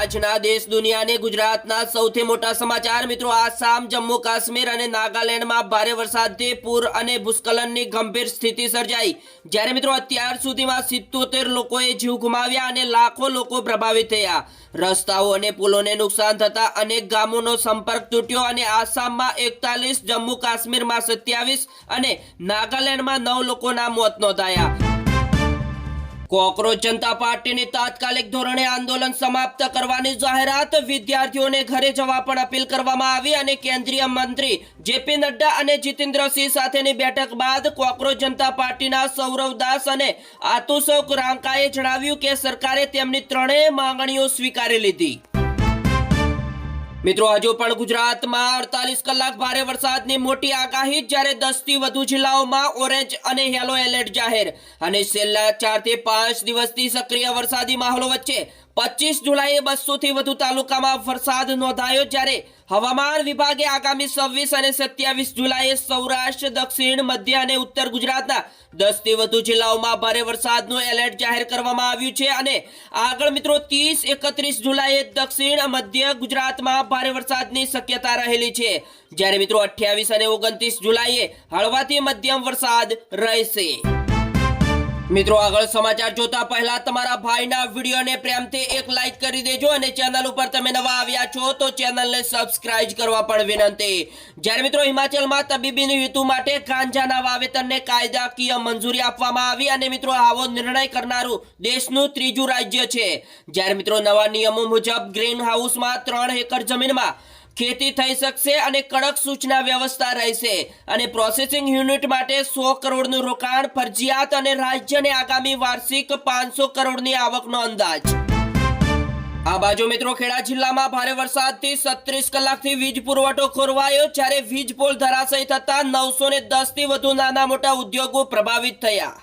આજના દેશ દુનિયાને ગુજરાતના સૌથી મોટા સમાચાર મિત્રો આસામ જમ્મુ કાશ્મીર અને નાગાલેન્ડમાં ભારે વરસાદથી પૂર અને ભૂસ્ખલનની ગંભીર સ્થિતિ સર્જાઈ। જ્યારે મિત્રો અત્યાર સુધીમાં 77 લોકોએ જીવ ગુમાવ્યા અને લાખો લોકો પ્રભાવિત થયા। રસ્તાઓ અને પુલોને નુકસાન થતા અનેક ગામોનો સંપર્ક તૂટ્યો અને આસામમાં 41, જમ્મુ કાશ્મીરમાં 27 અને નાગાલેન્ડમાં 9 લોકોના મોત નોંધાયા। કોકરોચ જનતા પાર્ટીની તાત્કાલિક ધોરણે આંદોલન સમાપ્ત કરવાની જાહેરાત, વિદ્યાર્થીઓને ઘરે જવા પણ અપીલ કરવામાં આવી અને કેન્દ્રીય મંત્રી જેપી નડ્ડા અને જીતેન્દ્રસિંહ સાથેની બેઠક બાદ કોકરોચ જનતા પાર્ટીના સૌરવ દાસ અને આતુષ રાંકાએ જણાવ્યું કે સરકારે તેમની ત્રણેય માંગણીઓ સ્વીકારી લીધી। મિત્રો હજુ પણ ગુજરાતમાં 48 કલાક ભારે વરસાદની મોટી આગાહી, જ્યારે 10 થી વધુ જિલ્લાઓમાં ઓરેન્જ અને યેલો એલર્ટ જાહેર અને છેલ્લા 4 થી 5 દિવસથી સક્રિય વરસાદી માહોલ વચ્ચે 25 જુલાઈએ 200 થી વધુ તાલુકામાં વરસાદ નોંધાયો। જ્યારે હવામાન વિભાગે આગામી 26 અને 27 જુલાઈએ સૌરાષ્ટ્ર, દક્ષિણ, મધ્ય અને ઉત્તર ગુજરાતના 10 થી વધુ જિલ્લાઓમાં ભારે વરસાદનું એલર્ટ જાહેર કરવામાં આવ્યું છે અને આગળ મિત્રો 30, 31 જુલાઈએ દક્ષિણ મધ્ય ગુજરાતમાં ભારે વરસાદની શક્યતા રહેલી છે। જ્યારે મિત્રો 28 અને 29 જુલાઈએ હળવાથી મધ્યમ વરસાદ રહેશે। મિત્રો આગળ સમાચાર જોતા પહેલા તમારા ભાઈના વિડીયોને પ્રેમથી એક લાઈક કરી દેજો અને ચેનલ ઉપર તમે નવા આવ્યા છો તો ચેનલને સબસ્ક્રાઇબ કરવા પણ વિનંતી। જ્યારે મિત્રો હિમાચલમાં તબીબી હેતુ માટે ગાંજાના વાવેતરને કાયદાકીય મંજૂરી આપવામાં આવી અને મિત્રો આવો નિર્ણય કરનારું દેશનું ત્રીજું રાજ્ય છે। જ્યારે મિત્રો નવા નિયમો મુજબ ગ્રીન હાઉસમાં 3 એકર જમીનમાં ખેતી થઈ શકશે અને કડક સૂચના વ્યવસ્થા રહેશે અને પ્રોસેસિંગ યુનિટ માટે 100 કરોડનું રોકાણ ફરજિયાત અને રાજ્યને આગામી વાર્ષિક 500 કરોડની આવકનો અંદાજ। આ બાજુ મિત્રો ખેડા જિલ્લામાં ભારે વરસાદથી 36 કલાકથી વીજ પુરવઠો ખોરવાયો, જ્યારે વીજ પોલ ધરાશયી થતા 910 થી વધુ નાના મોટા ઉદ્યોગો પ્રભાવિત થયા।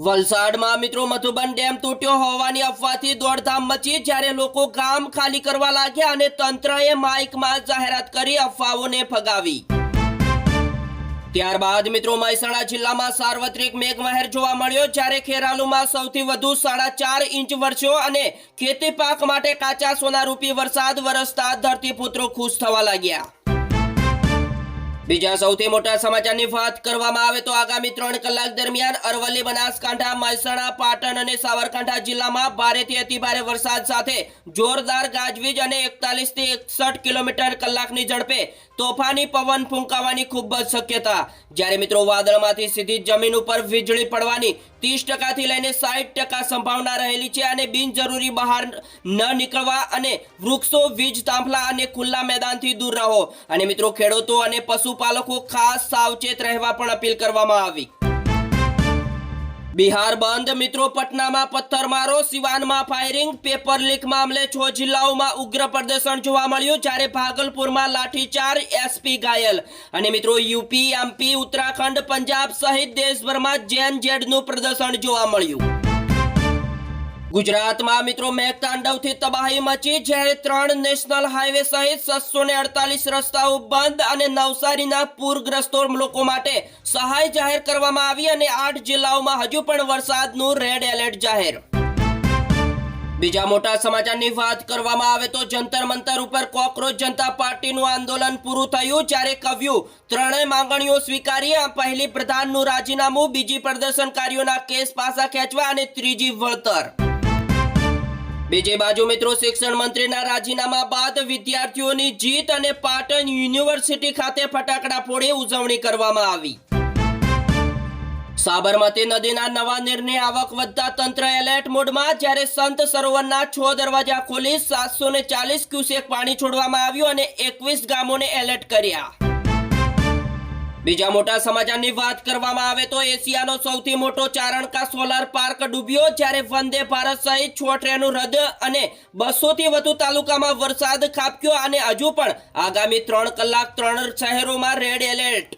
વલસાડમાં મિત્રો મધુબન ડેમ તૂટ્યો હોવાની અફવાથી દોડધામ મચી, જ્યારે લોકો ગામ ખાલી કરવા લાગ્યા અને તંત્રએ માઇકમાં જાહેરાત કરી અફવાઓને ફગાવી। ત્યારબાદ મિત્રો મહેસાણા જિલ્લામાં સાર્વત્રિક મેઘમહેર જોવા મળ્યો, જ્યારે ખેરાલુમાં સૌથી વધુ 4.5 ઇંચ વરસ્યો અને ખેતી પાક માટે કાચા સોનારૂપી વરસાદ વરસતા ધરતીપુત્રો ખુશ થવા લાગ્યા। બીજા સૌથી મોટા સમાચારની વાત કરવામાં આવે તો આગામી 3 કલાક દરમિયાન અરવલ્લી, બનાસકાંઠા, મહેસાણા, પાટણ અને સાબરકાંઠા જિલ્લામાં ભારેથી અતિભારે વરસાદ સાથે જોરદાર ગાજવીજ અને 41 થી 61 કિલોમીટર કલાકની ઝડપે તોફાની પવન ફૂંકાવાની ખૂબ જ શક્યતા। જ્યારે મિત્રો વાદળમાંથી સીધી જમીન ઉપર વીજળી પડવાની 30% થી લઈને 60% સંભાવના રહેલી છે અને બિનજરૂરી બહાર ન નીકળવા અને વૃક્ષો, વીજ થાંભલા અને ખુલ્લા મેદાનથી દૂર રહો અને મિત્રો ખેડૂતો અને પશુપાલકો ખાસ સાવચેત રહેવા પણ અપીલ કરવામાં આવી। બિહાર બંધ મિત્રો, પટનામાં પથ્થરમારો, સિવાનમાં ફાયરિંગ, પેપર લીક મામલે 6 જિલ્લાઓમાં ઉગ્ર પ્રદર્શન જોવા મળ્યું, જ્યારે ભાગલપુરમાં લાઠીચાર્જ, એસપી ઘાયલ અને મિત્રો યુપી, એમપી, ઉત્તરાખંડ, પંજાબ સહિત દેશભરમાં જેનઝેડનું પ્રદર્શન જોવા મળ્યું। ગુજરાતમાં મિત્રો મેઘતાંડવથી તબાહી મચી, જ્યારે 3 નેશનલ હાઈવે સહિત 748 રસ્તાઓ બંધ અને નવસારીના પૂરગ્રસ્તો લોકો માટે સહાય જાહેર કરવામાં આવી અને 8 જિલ્લાઓમાં હજુ પણ વરસાદનું રેડ એલર્ટ જાહેર। બીજા મોટા સમાચારની વાત કરવામાં આવે તો જંતર મંતર ઉપર કોકરોચ જનતા પાર્ટીનું આંદોલન પૂરું થયું, જ્યારે કહ્યું ત્રણેય માંગણીઓ સ્વીકારી, પહેલી પ્રધાનનું રાજીનામું, બીજી પ્રદર્શનકારીઓના કેસ પાછા ખેંચવા અને ત્રીજી વળતર। બીજી બાજુ મિત્રો શિક્ષણ મંત્રીના રાજીનામા બાદ વિદ્યાર્થીઓની જીત અને પાટણ યુનિવર્સિટી ખાતે ફટાકડા ફોડી ઉજવણી કરવામાં આવી। સાબરમતી નદીના નવા નીરની આવક વધતા તંત્ર એલર્ટ મોડમાં, જ્યારે સંત સરોવરના 6 દરવાજા ખોલી 740 ક્યુસેક પાણી છોડવામાં આવ્યું અને 21 ગામોને એલર્ટ કર્યા। બીજા મોટા સમાચારની વાત કરવામાં આવે તો એશિયાનો સૌથી મોટો ચારણકા સોલાર પાર્ક ડૂબ્યો, જ્યારે વંદે ભારત સહિત 6 ટ્રેનો રદ અને 200 થી વધુ તાલુકામાં વરસાદ ખાબક્યો અને હજુ પણ આગામી 3 કલાક 3 શહેરોમાં રેડ એલર્ટ।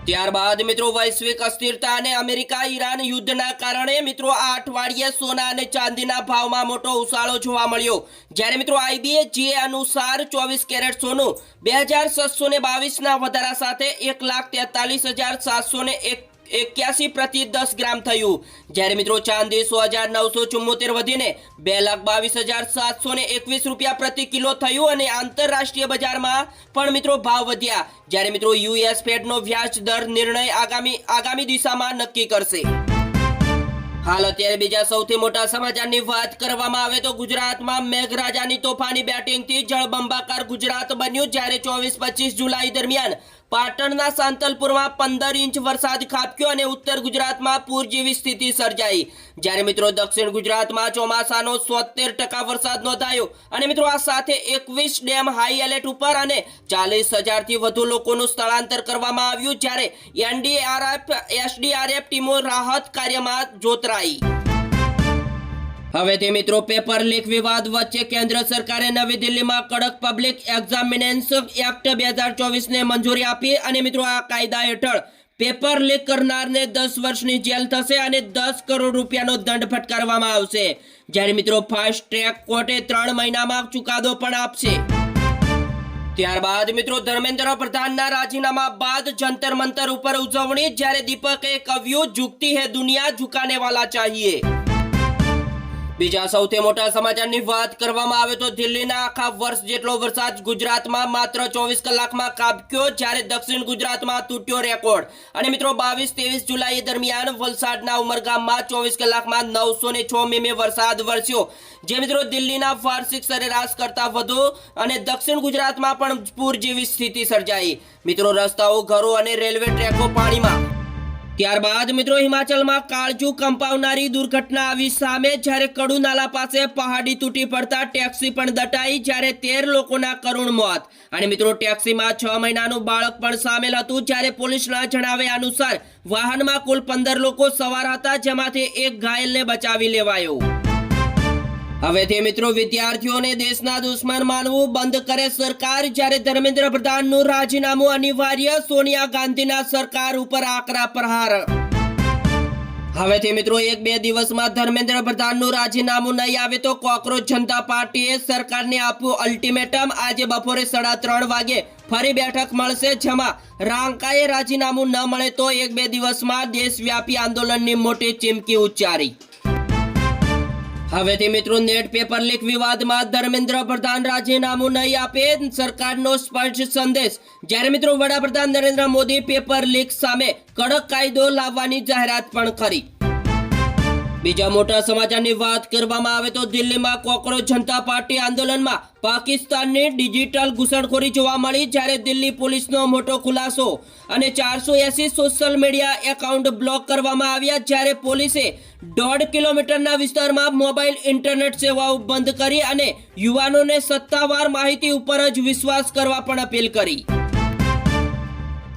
ત્યારબાદ મિત્રો વૈશ્વિક અસ્થિરતા અને અમેરિકા ઈરાન યુદ્ધના કારણે મિત્રો આ અઠવાડિયે સોના અને ચાંદીના ભાવમાં મોટો ઉછાળો જોવા મળ્યો, જ્યારે મિત્રો IBA અનુસાર 24 કેરેટ સોનું 2722 ના વધારા સાથે 1,43,701 81 પ્રતિ 10 ગ્રામ થયું, જ્યારે મિત્રો ચાંદી 100,974 વધીને 2,22,721 રૂપિયા પ્રતિ કિલો થયું અને આંતરરાષ્ટ્રીય બજારમાં પણ મિત્રો ભાવ વધ્યા, જ્યારે મિત્રો યુએસ ફેડનો વ્યાજ દર નિર્ણય આગામી દિશામાં નક્કી કરશે। હાલ અત્યારે બીજા સૌથી મોટા સમાચારની વાત કરવામાં આવે તો ગુજરાતમાં મેઘરાજાની તોફાની બેટિંગથી જળબંબાકાર ગુજરાત બન્યું, જ્યારે 24-25 જુલાઈ દરમિયાન પાટણના સાંતલપુરમાં 15 ઇંચ વરસાદ ખાબક્યો અને ઉત્તર ગુજરાતમાં પૂર જેવી સ્થિતિ સર્જાઈ, જ્યારે મિત્રો દક્ષિણ ગુજરાતમાં ચોમાસાનો 70% વરસાદ નોંધાયો અને મિત્રો આ સાથે 21 ડેમ હાઈ એલર્ટ ઉપર અને 40,000થી વધુ લોકોનું સ્થળાંતર કરવામાં આવ્યું, જ્યારે એસડીઆરએફ ટીમો રાહત કાર્યમાં જોતરાઈ। હવેથી મિત્રો પેપર લીક વિવાદ વચ્ચે કેન્દ્ર સરકારે નવી દિલ્હીમાં કડક પબ્લિક એક્ઝામિનેશન એક્ટ 2024 ને મંજૂરી આપી અને મિત્રો આ કાયદા હેઠળ પેપર લીક કરનારને 10 વર્ષની જેલ થશે અને 10 કરોડ રૂપિયાનો દંડ ફટકારવામાં આવશે, જ્યારે મિત્રો ફાસ્ટ ટ્રેક કોર્ટે 3 મહિનામાં ચુકાદો પણ આપશે। ત્યારબાદ મિત્રો ધર્મેન્દ્ર પ્રધાનના રાજીનામા બાદ જંતર મંતર ઉપર ઉજવણી, જ્યારે દીપકે કહ્યું ઝુકતી હે દુનિયા ઝુકાને વાલા ચાહીએ। બીજા સૌથી મોટા સમાચારની વાત કરવામાં આવે તો દિલ્હીના આખા વર્ષ જેટલો વરસાદ ગુજરાતમાં માત્ર 24 કલાકમાં ખાબક્યો, જ્યારે દક્ષિણ ગુજરાતમાં તૂટ્યો રેકોર્ડ અને મિત્રો 22-23 જુલાઈ દરમિયાન વલસાડના ઉમરગામમાં 24 કલાકમાં 906 મીમી વરસાદ વરસ્યો, જે મિત્રો દિલ્હીના વાર્ષિક સરેરાશ કરતા વધુ અને દક્ષિણ ગુજરાતમાં પણ પૂર જેવી સ્થિતિ સર્જાઈ। મિત્રો રસ્તાઓ, ઘરો અને રેલવે ટ્રેકો પાણીમાં। ત્યારબાદ મિત્રો હિમાચલમાં કાળજુ કંપાવનારી દુર્ઘટના આવી સામે, જ્યારે કડુ નાલા પાસે પહાડી તૂટી પડતા ટેક્સી પણ દટાઈ, જ્યારે 13 લોકોના કરુણ મોત અને મિત્રો ટેક્સીમાં 6 મહિનાનું બાળક પણ સામેલ હતું, જ્યારે પોલીસના જણાવ્યા અનુસાર વાહનમાં કુલ 15 લોકો સવાર હતા, જેમાંથી એક ઘાયલને બચાવી લેવાયો। હવેથી મિત્રો વિદ્યાર્થીઓને દેશના દુશ્મન માનવું બંધ કરે સરકાર, જ્યારે ધર્મેન્દ્ર પ્રધાનનું રાજીનામું અનિવાર્ય, સોનિયા ગાંધીના સરકાર ઉપર આકરા પ્રહાર। હવેથી મિત્રો 1-2 દિવસમાં ધર્મેન્દ્ર પ્રધાનનું રાજીનામું નહીં આવે તો કોકરોચ જનતા પાર્ટીએ સરકારને આપ્યું અલ્ટિમેટમ, આજે બપોરે 3:30 વાગે ફરી બેઠક મળશે, જેમાં રાંકાએ રાજીનામું ન મળે તો 1-2 દિવસમાં દેશવ્યાપી આંદોલનની મોટી ચીમકી ઉચ્ચારી। હવેથી મિત્રો નેટ પેપર લીક વિવાદમાં ધર્મેન્દ્ર પ્રધાન રાજીનામું નહીં આપે, સરકારનો સ્પષ્ટ સંદેશ, જ્યારે મિત્રો વડાપ્રધાન નરેન્દ્ર મોદી પેપર લીક સામે કડક કાયદો લાવવાની જાહેરાત પણ કરી। બીજા મોટા સમાચારની વાત કરવામાં આવે તો દિલ્હીમાં કોકરોચ જનતા પાર્ટી આંદોલનમાં પાકિસ્તાનની ડિજિટલ ઘૂસણખોરી જોવા મળી, જ્યારે દિલ્હી પોલીસનો મોટો ખુલાસો અને 480 સોશિયલ મીડિયા એકાઉન્ટ બ્લોક કરવામાં આવ્યા, જ્યારે પોલીસે 1.5 કિલોમીટરના વિસ્તારમાં મોબાઈલ ઇન્ટરનેટ સેવાઓ બંધ કરી અને યુવાનોને સત્તાવાર માહિતી ઉપર જ વિશ્વાસ કરવા પણ અપીલ કરી।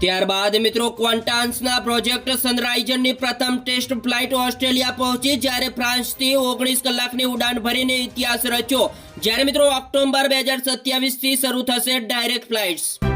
ત્યારબાદ મિત્રો ક્વાન્ટાન્સના પ્રોજેક્ટ સનરાઇઝરની પ્રથમ ટેસ્ટ ફ્લાઇટ ઓસ્ટ્રેલિયા પહોંચી, જ્યારે ફ્રાન્સથી 19 કલાકની ઉડાન ભરીને ઇતિહાસ રચ્યો, જ્યારે મિત્રો ઓક્ટોબર 2027થી શરૂ થશે ડાયરેક્ટ ફ્લાઇટ્સ।